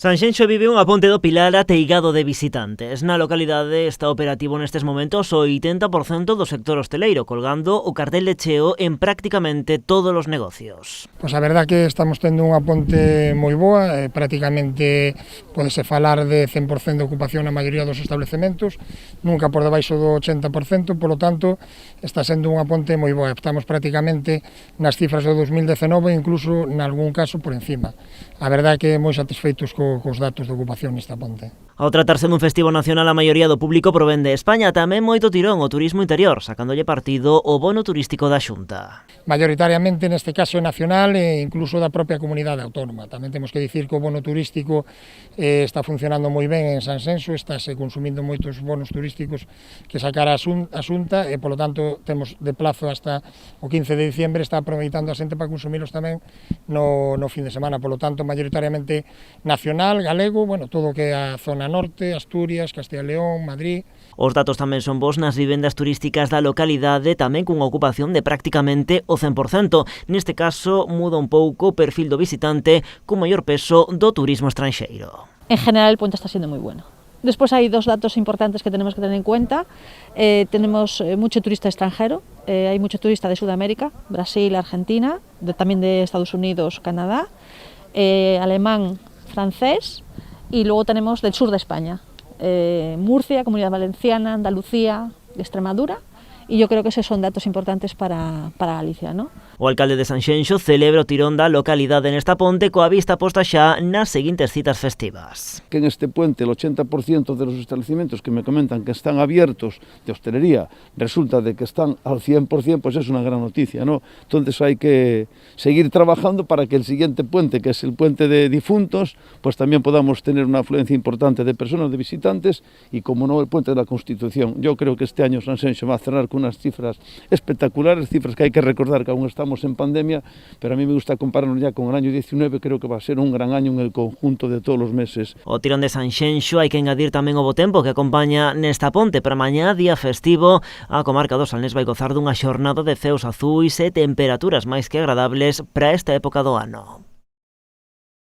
Sanxenxo vive unha ponte do Pilar ateigado de visitantes. Na localidade está operativo nestes momentos o 80% do sector hosteleiro, colgando o cartel de cheo en prácticamente todos os negocios. Pois a verdad que estamos tendo unha ponte moi boa, prácticamente podese falar de 100% de ocupación na maioría dos establecementos, nunca por debaixo do 80%, polo tanto está sendo unha ponte moi boa. Estamos prácticamente nas cifras do 2019, incluso nalgún caso por encima. A verdade que moi satisfeitos cos datos de ocupación nesta ponte. Ao tratarse dun festivo nacional, a maioría do público provén de España, tamén moito tirón o turismo interior, sacándolle partido o bono turístico da Xunta. Maioritariamente neste caso é nacional e incluso da propia comunidade autónoma. Tamén temos que dicir que o bono turístico está funcionando moi ben en Sanxenxo, estáse consumindo moitos bonos turísticos que sacara a Xunta e, polo tanto, temos de plazo hasta o 15 de diciembre, está aproveitando a xente para consumilos tamén no fin de semana. Polo tanto, maioritariamente nacional, galego, bueno, todo o que é a zona norte, Asturias, Castilla y León, Madrid. Os datos tamén son bons nas vivendas turísticas da localidade, tamén cunha ocupación de prácticamente o 100%. Neste caso, muda un pouco o perfil do visitante con maior peso do turismo estranxeiro. En general, el puente está siendo muy bueno. Después hay dos datos importantes que tenemos que tener en cuenta. Tenemos mucho turista extranjero, hay mucho turista de Sudamérica, Brasil, Argentina, también de Estados Unidos, Canadá, alemán, francés, y luego tenemos del sur de España, Murcia, Comunidad Valenciana, Andalucía, Extremadura, y yo creo que esos son datos importantes para Galicia, ¿no? O alcalde de Sanxenxo celebra o tirón da localidade nesta ponte coa vista posta xa nas seguintes citas festivas. Que en este puente el 80% de los establecimientos que me comentan que están abiertos de hostelería resulta de que están al 100%, pues es una gran noticia, ¿no? Entonces hay que seguir trabajando para que el siguiente puente, que es el puente de difuntos, pues también podamos tener una afluencia importante de personas, de visitantes y, como no, el puente de la Constitución. Yo creo que este año Sanxenxo va a cerrar con unas cifras espectaculares, cifras que hay que recordar que aún estamos en pandemia, pero a mí me gusta compararnos ya con el año 19, creo que va a ser un gran año en el conjunto de todos los meses. O tirón de Sanxenxo hai que engadir tamén o bo tempo que acompaña nesta ponte. Para mañá, día festivo, a comarca do Salnés vai gozar dunha xornada de ceos azuis e temperaturas máis que agradables para esta época do ano.